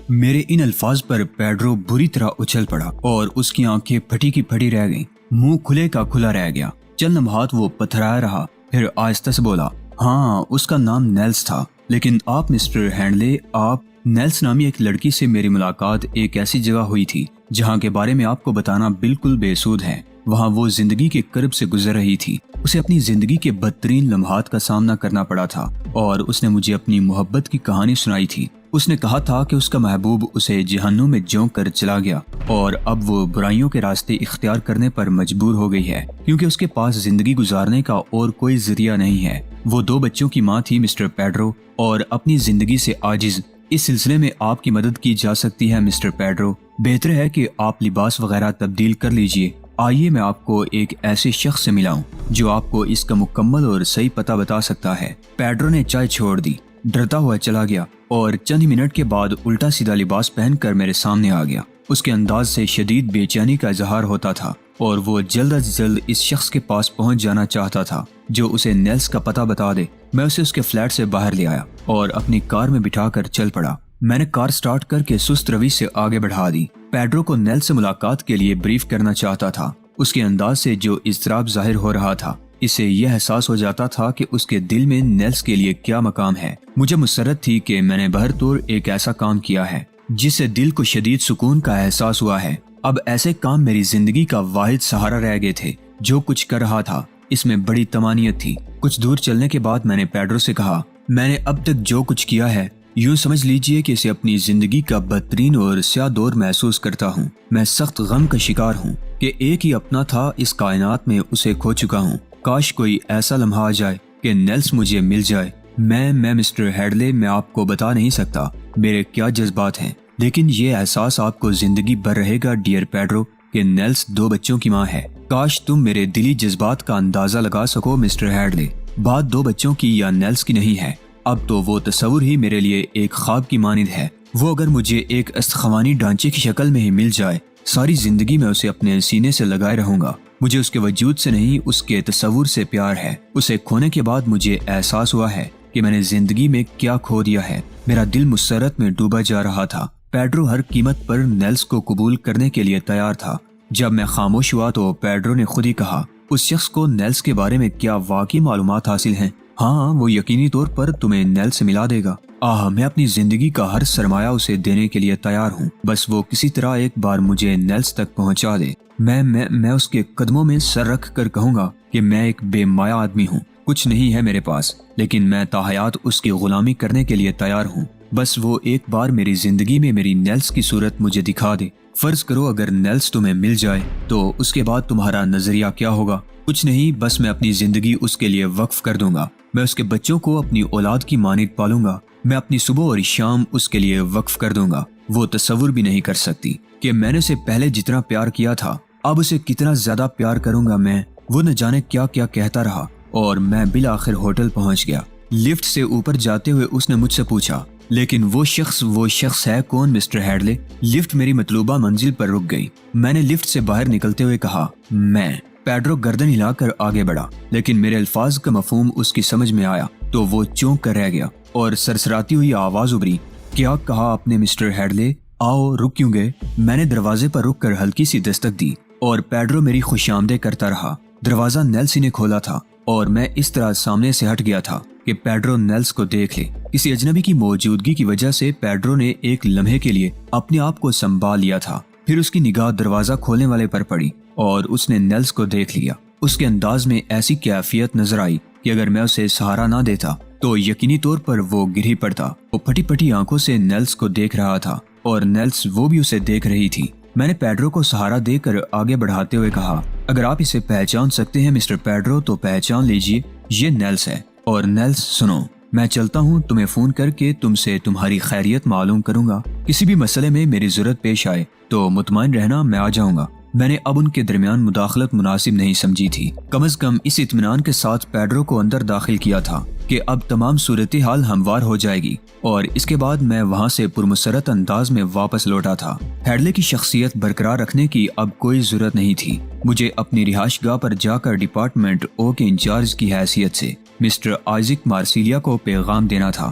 میرے ان الفاظ پر پیڈرو بری طرح اچھل پڑا اور اس کی آنکھیں پھٹی کی پھٹی رہ گئیں، منہ کھلے کا کھلا رہ گیا۔ چند لمحات وہ پتھرایا رہا، پھر آہستہ سے بولا، ہاں اس کا نام نیلس تھا، لیکن آپ مسٹر ہینڈلے، آپ نیلس نامی ایک لڑکی سے میری ملاقات ایک ایسی جگہ ہوئی تھی جہاں کے بارے میں آپ کو بتانا بالکل بے سود ہے۔ وہاں وہ زندگی کے کرب سے گزر رہی تھی، اسے اپنی زندگی کے بدترین لمحات کا سامنا کرنا پڑا تھا اور اس نے مجھے اپنی محبت کی کہانی سنائی تھی۔ اس نے کہا تھا کہ اس کا محبوب اسے جہنم میں جھونک کر چلا گیا اور اب وہ برائیوں کے راستے اختیار کرنے پر مجبور ہو گئی ہے کیونکہ اس کے پاس زندگی گزارنے کا اور کوئی ذریعہ نہیں ہے۔ وہ 2 بچوں کی ماں تھی مسٹر پیڈرو اور اپنی زندگی سے عاجز۔ اس سلسلے میں آپ کی مدد کی جا سکتی ہے مسٹر پیڈرو۔ بہتر ہے کہ آپ لباس وغیرہ تبدیل کر لیجئے۔ آئیے میں آپ کو ایک ایسے شخص سے ملاؤں جو آپ کو اس کا مکمل اور صحیح پتہ بتا سکتا ہے۔ پیڈرو نے چائے چھوڑ دی، ڈرتا ہوا چلا گیا اور چند منٹ کے بعد الٹا سیدھا لباس پہن کر میرے سامنے آ گیا۔ اس کے انداز سے شدید بے چینی کا اظہار ہوتا تھا اور وہ جلد از جلد اس شخص کے پاس پہنچ جانا چاہتا تھا جو اسے نیلس کا پتہ بتا دے۔ میں اسے اس کے فلیٹ سے باہر لے آیا اور اپنی کار میں بٹھا کر چل پڑا۔ میں نے کار سٹارٹ کر کے سست روی سے آگے بڑھا دی۔ پیڈرو کو نیلس سے ملاقات کے لیے بریف کرنا چاہتا تھا۔ اس کے انداز سے جو اضطراب ظاہر ہو رہا تھا، اسے یہ احساس ہو جاتا تھا کہ اس کے دل میں نیلس کے لیے کیا مقام ہے۔ مجھے مسرت تھی کہ میں نے بہر طور ایک ایسا کام کیا ہے جس سے دل کو شدید سکون کا احساس ہوا ہے۔ اب ایسے کام میری زندگی کا واحد سہارا رہ گئے تھے۔ جو کچھ کر رہا تھا اس میں بڑی طمانینت تھی۔ کچھ دور چلنے کے بعد میں نے پیڈرو سے کہا، میں نے اب تک جو کچھ کیا ہے یوں سمجھ لیجئے کہ اسے اپنی زندگی کا بدترین اور سیاہ دور محسوس کرتا ہوں۔ میں سخت غم کا شکار ہوں کہ ایک ہی اپنا تھا اس کائنات میں اسے کھو چکا ہوں۔ کاش کوئی ایسا لمحہ آ جائے کہ نیلس مجھے مل جائے۔ میں مسٹر ہیڈلے، میں آپ کو بتا نہیں سکتا میرے کیا جذبات ہیں، لیکن یہ احساس آپ کو زندگی بھر رہے گا ڈیئر پیڈرو کہ نیلس 2 بچوں کی ماں ہے۔ کاش تم میرے دلی جذبات کا اندازہ لگا سکو مسٹر ہیڈلے۔ بات 2 بچوں کی یا نیلس کی نہیں ہے، اب تو وہ تصور ہی میرے لیے ایک خواب کی مانند ہے۔ وہ اگر مجھے ایک استخوانی ڈھانچے کی شکل میں ہی مل جائے، ساری زندگی میں اسے اپنے سینے سے لگائے رہوں گا۔ مجھے اس کے وجود سے نہیں، اس کے تصور سے پیار ہے۔ اسے کھونے کے بعد مجھے احساس ہوا ہے کہ میں نے زندگی میں کیا کھو دیا ہے۔ میرا دل مسرت میں ڈوبا جا رہا تھا۔ پیڈرو ہر قیمت پر نیلس کو قبول کرنے کے لیے تیار تھا۔ جب میں خاموش ہوا تو پیڈرو نے خود ہی کہا، اس شخص کو نیلس کے بارے میں کیا واقعی معلومات حاصل ہیں؟ ہاں، وہ یقینی طور پر تمہیں نیلس سے ملا دے گا۔ میں اپنی زندگی کا ہر سرمایہ اسے دینے کے لیے تیار ہوں، بس وہ کسی طرح ایک بار مجھے نیلس تک پہنچا دے۔ میں اس کے قدموں میں سر رکھ کر کہوں گا کہ میں ایک بے مایہ آدمی ہوں، کچھ نہیں ہے میرے پاس، لیکن میں تاحیات اس کی غلامی کرنے کے لیے تیار ہوں۔ بس وہ ایک بار میری زندگی میں میری نیلس کی صورت مجھے دکھا دے۔ فرض کرو اگر نیلس تمہیں مل جائے تو اس کے بعد تمہارا نظریہ کیا ہوگا؟ کچھ نہیں، بس میں اپنی زندگی اس کے لیے وقف کر دوں گا۔ میں اس کے بچوں کو اپنی اولاد کی مانند پالوں گا۔ میں اپنی صبح اور شام اس کے لیے وقف کر دوں گا۔ وہ تصور بھی نہیں کر سکتی کہ میں نے اسے پہلے جتنا پیار کیا تھا اب اسے کتنا زیادہ پیار کروں گا میں۔ وہ نہ جانے کیا کیا کہتا رہا اور میں بالآخر ہوٹل پہنچ گیا۔ لفٹ سے اوپر جاتے ہوئے اس نے مجھ سے پوچھا، لیکن وہ شخص ہے کون مسٹر ہیڈلے؟ لفٹ میری مطلوبہ منزل پر رک گئی۔ میں نے لفٹ سے باہر نکلتے ہوئے کہا، میں۔ پیڈرو گردن ہلا کر آگے بڑھا، لیکن میرے الفاظ کا مفہوم اس کی سمجھ میں آیا تو وہ چونک کر رہ گیا اور سرسراتی ہوئی آواز ابھری، کیا کہا آپ نے مسٹر ہیڈلے؟ آؤ، رک کیوں گئے؟ میں نے دروازے پر رک کر ہلکی سی دستک دی اور پیڈرو میری خوش آمدید کرتا رہا۔ دروازہ نیلس نے کھولا تھا اور میں اس طرح سامنے سے ہٹ گیا تھا کہ پیڈرو نیلس کو دیکھ لے۔ کسی اجنبی کی موجودگی کی وجہ سے پیڈرو نے ایک لمحے کے لیے اپنے آپ کو سنبھال لیا تھا، پھر اس کی نگاہ دروازہ کھولنے والے پر پڑی اور اس نے نیلس کو دیکھ لیا۔ اس کے انداز میں ایسی کیفیت نظر آئی کہ اگر میں اسے سہارا نہ دیتا تو یقینی طور پر وہ گر ہی پڑتا۔ وہ پھٹی پھٹی آنکھوں سے نیلس کو دیکھ رہا تھا اور نیلس وہ بھی اسے دیکھ رہی تھی۔ میں نے پیڈرو کو سہارا دے کر آگے بڑھاتے ہوئے کہا، اگر آپ اسے پہچان سکتے ہیں مسٹر پیڈرو تو پہچان لیجئے، یہ نیلس ہے۔ اور نیلس سنو، میں چلتا ہوں، تمہیں فون کر کے تم سے تمہاری خیریت معلوم کروں گا۔ کسی بھی مسئلے میں میری ضرورت پیش آئے تو مطمئن رہنا، میں آ جاؤں گا۔ میں نے اب ان کے درمیان مداخلت مناسب نہیں سمجھی تھی۔ کم از کم اس اطمینان کے ساتھ پیڈرو کو اندر داخل کیا تھا کہ اب تمام صورتحال ہموار ہو جائے گی، اور اس کے بعد میں وہاں سے پرمسرت انداز میں واپس لوٹا تھا۔ ہیڈلے کی شخصیت برقرار رکھنے کی اب کوئی ضرورت نہیں تھی۔ مجھے اپنی رہائش گاہ پر جا کر ڈپارٹمنٹ او کے انچارج کی حیثیت سے مسٹر آئزک مارسیلیا کو پیغام دینا تھا۔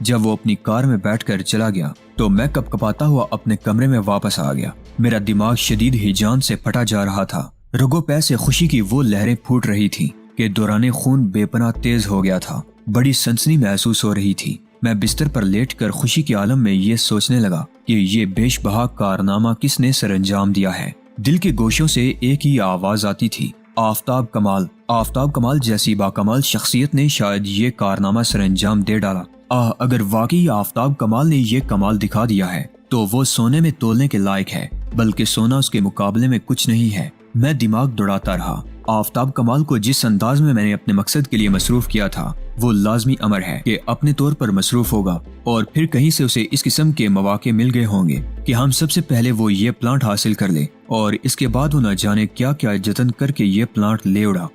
جب وہ اپنی کار میں بیٹھ کر چلا گیا تو میں کپ کپاتا ہوا اپنے کمرے میں واپس آ گیا۔ میرا دماغ شدید ہیجان سے پھٹا جا رہا تھا۔ رگوں پہ سے خوشی کی وہ لہریں پھوٹ رہی تھی کہ دوران خون بے پناہ تیز ہو گیا تھا۔ بڑی سنسنی محسوس ہو رہی تھی۔ میں بستر پر لیٹ کر خوشی کے عالم میں یہ سوچنے لگا کہ یہ بیش بہا کارنامہ کس نے سر انجام دیا ہے۔ دل کے گوشوں سے ایک ہی آواز آتی تھی، آفتاب کمال۔ آفتاب کمال جیسی باکمال شخصیت نے شاید یہ کارنامہ سر انجام دے ڈالا۔ اگر واقعی آفتاب کمال نے یہ کمال دکھا دیا ہے تو وہ سونے میں تولنے کے لائق ہے، بلکہ سونا اس کے مقابلے میں کچھ نہیں ہے۔ میں دماغ دوڑاتا رہا۔ آفتاب کمال کو جس انداز میں نے اپنے مقصد کے لیے مصروف کیا تھا وہ لازمی امر ہے کہ اپنے طور پر مصروف ہوگا، اور پھر کہیں سے اسے اس قسم کے مواقع مل گئے ہوں گے کہ ہم سب سے پہلے وہ یہ پلانٹ حاصل کر لے، اور اس کے بعد وہ نہ جانے کیا کیا جتن کر کے یہ پلانٹ لے اڑا۔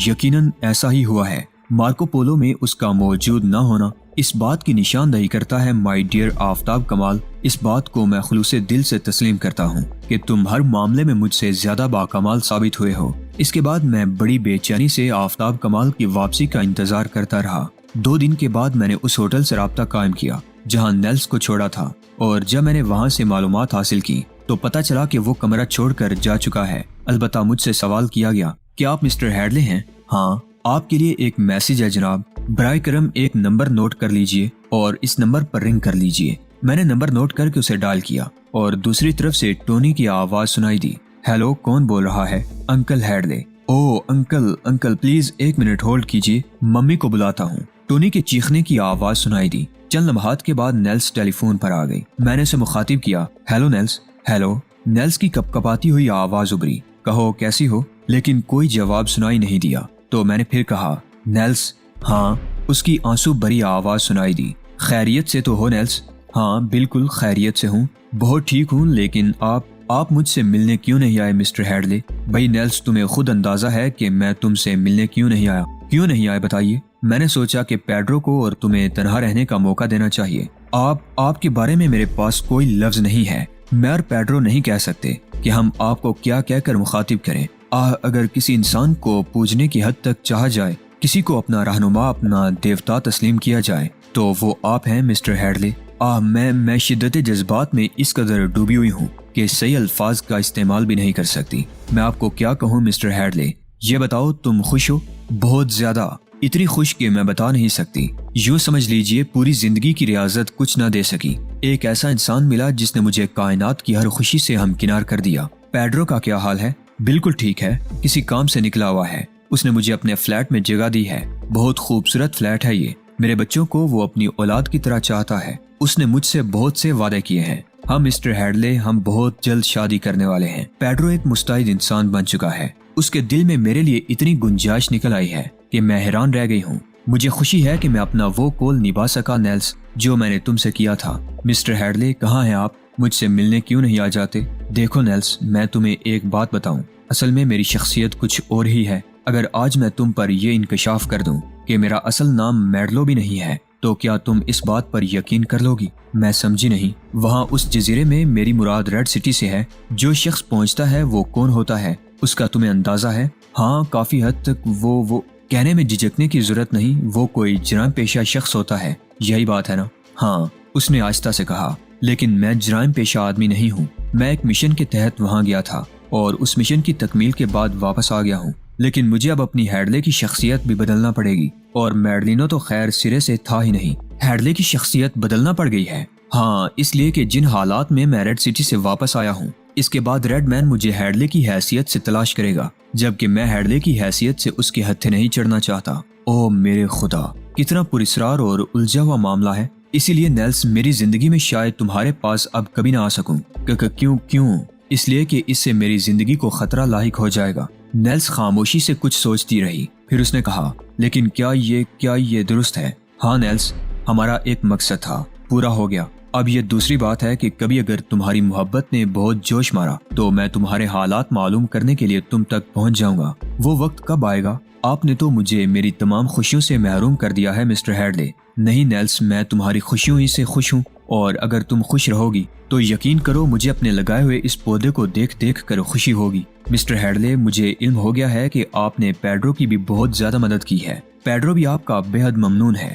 یقیناً ایسا ہی ہوا ہے۔ مارکو پولو میں اس کا موجود نہ ہونا اس بات کی نشاندہی کرتا ہے مائی ڈیئر آفتاب کمال۔ اس بات کو میں خلوص دل سے تسلیم کرتا ہوں کہ تم ہر معاملے میں مجھ سے زیادہ باکمال ثابت ہوئے ہو۔ اس کے بعد میں بڑی بے چینی سے آفتاب کمال کی واپسی کا انتظار کرتا رہا۔ 2 دن کے بعد میں نے اس ہوٹل سے رابطہ قائم کیا جہاں نیلس کو چھوڑا تھا، اور جب میں نے وہاں سے معلومات حاصل کی تو پتہ چلا کہ وہ کمرہ چھوڑ کر جا چکا ہے۔ البتہ مجھ سے سوال کیا گیا کہ آپ مسٹر ہیڈلے ہیں؟ ہاں، آپ کے لیے ایک میسج ہے جناب، برائے کرم ایک نمبر نوٹ کر لیجئے اور اس نمبر پر رنگ کر لیجئے۔ میں نے نمبر نوٹ کر کے اسے ڈائل کیا اور دوسری طرف سے ٹونی کی آواز سنائی دی۔ ہیلو، کون بول رہا ہے؟ Uncle Headley. Oh uncle please 1 minute hold کیجئے، ممی کو بلاتا ہوں۔ ٹونی کے چیخنے کی آواز سنائی دی۔ چند لمحات کے بعد نیلس ٹیلی فون پر آ گئی۔ میں نے اسے مخاطب کیا، ہیلو نیلس۔ ہیلو۔ نیلس کی کپ کپاتی ہوئی آواز ابری، کہو کیسی ہو؟ لیکن کوئی جواب سنائی نہیں دیا تو میں نے پھر کہا، نیلس۔ ہاں۔ اس کی آنسو بھری آواز سنائی دی، خیریت سے تو ہو نیلس؟ ہاں بالکل خیریت سے ہوں، بہت ٹھیک ہوں، لیکن آپ مجھ سے ملنے کیوں نہیں آئے مسٹر ہیڈلے؟ بھائی نیلس، تمہیں خود اندازہ ہے کہ میں تم سے ملنے کیوں نہیں آیا؟ کیوں نہیں آئے بتائیے؟ میں نے سوچا کہ پیڈرو کو اور تمہیں تنہا رہنے کا موقع دینا چاہیے۔ آپ کے بارے میں میرے پاس کوئی لفظ نہیں ہے۔ میں اور پیڈرو نہیں کہہ سکتے کہ ہم آپ کو کیا کہہ کر مخاطب کریں۔ اگر کسی انسان کو پوجنے کی حد تک چاہا جائے، کسی کو اپنا رہنما، اپنا دیوتا تسلیم کیا جائے، تو وہ آپ ہیں مسٹر ہیڈلے۔ میں شدت جذبات میں اس قدر ڈوبی ہوئی ہوں کہ صحیح الفاظ کا استعمال بھی نہیں کر سکتی۔ میں آپ کو کیا کہوں مسٹر ہیڈلے؟ یہ بتاؤ، تم خوش ہو؟ بہت زیادہ، اتنی خوش کہ میں بتا نہیں سکتی۔ یوں سمجھ لیجئے پوری زندگی کی ریاضت کچھ نہ دے سکی۔ ایک ایسا انسان ملا جس نے مجھے کائنات کی ہر خوشی سے ہمکنار کر دیا۔ پیڈرو کا کیا حال ہے؟ بالکل ٹھیک ہے، کسی کام سے نکلا ہوا ہے۔ اس نے مجھے اپنے فلیٹ میں جگہ دی ہے، بہت خوبصورت فلیٹ ہے یہ۔ میرے بچوں کو وہ اپنی اولاد کی طرح چاہتا ہے۔ اس نے مجھ سے بہت سے وعدے کیے ہیں۔ ہم مسٹر ہیڈلے، ہم بہت جلد شادی کرنے والے ہیں۔ پیڈرو ایک مستعد انسان بن چکا ہے۔ اس کے دل میں میرے لیے اتنی گنجائش نکل آئی ہے کہ میں حیران رہ گئی ہوں۔ مجھے خوشی ہے کہ میں اپنا وہ قول نبھا سکا نیلس، جو میں نے تم سے کیا تھا۔ مسٹر ہیڈلے، کہاں ہیں آپ؟ مجھ سے ملنے کیوں نہیں آ جاتے؟ دیکھو نیلس، میں تمہیں ایک بات بتاؤں، اصل میں میری شخصیت کچھ اور ہی ہے۔ اگر آج میں تم پر یہ انکشاف کر دوں کہ میرا اصل نام میڈلو بھی نہیں ہے تو کیا تم اس بات پر یقین کر لو گی؟ میں سمجھی نہیں۔ وہاں اس جزیرے میں میری مراد ریڈ سٹی سے ہے۔ جو شخص پہنچتا ہے وہ کون ہوتا ہے اس کا تمہیں اندازہ ہے؟ ہاں، کافی حد تک۔ وہ کہنے میں جھجکنے کی ضرورت نہیں، وہ کوئی جرائم پیشہ شخص ہوتا ہے، یہی بات ہے نا؟ ہاں، اس نے آہستہ سے کہا، لیکن میں جرائم پیشہ آدمی نہیں ہوں۔ میں ایک مشن کے تحت وہاں گیا تھا اور اس مشن کی تکمیل کے بعد واپس آ گیا ہوں، لیکن مجھے اب اپنی ہیڈلے کی شخصیت بھی بدلنا پڑے گی، اور میڈلینو تو خیر سرے سے تھا ہی نہیں۔ ہیڈلے کی شخصیت بدلنا پڑ گئی ہے؟ ہاں، اس لیے کہ جن حالات میں ریڈ سٹی سے واپس آیا ہوں، اس کے بعد ریڈ مین مجھے ہیڈلے کی حیثیت سے تلاش کرے گا، جبکہ میں ہیڈلے کی حیثیت سے اس کے ہتھے نہیں چڑھنا چاہتا۔ او میرے خدا، کتنا پراسرار اور الجھا ہوا معاملہ ہے۔ اسی لیے نیلس، میری زندگی میں شاید تمہارے پاس اب کبھی نہ آ سکوں۔ کیوں؟ اس لیے کہ اس سے میری زندگی کو خطرہ لاحق ہو جائے گا۔ نیلس خاموشی سے کچھ سوچتی رہی، پھر اس نے کہا، لیکن کیا یہ درست ہے؟ ہاں نیلس، ہمارا ایک مقصد تھا، پورا ہو گیا۔ اب یہ دوسری بات ہے کہ کبھی اگر تمہاری محبت نے بہت جوش مارا تو میں تمہارے حالات معلوم کرنے کے لیے تم تک پہنچ جاؤں گا۔ وہ وقت کب آئے گا؟ آپ نے تو مجھے میری تمام خوشیوں سے محروم کر دیا ہے مسٹر ہیڈلے۔ نہیں نیلس، میں تمہاری خوشیوں ہی سے خوش ہوں، اور اگر تم خوش رہو گی تو یقین کرو مجھے اپنے لگائے ہوئے اس پودے کو دیکھ کر خوشی ہوگی۔ مسٹر ہیڈلے، مجھے علم ہو گیا ہے کہ آپ نے پیڈرو کی بھی بہت زیادہ مدد کی ہے۔ پیڈرو بھی آپ کا بے حد ممنون ہے۔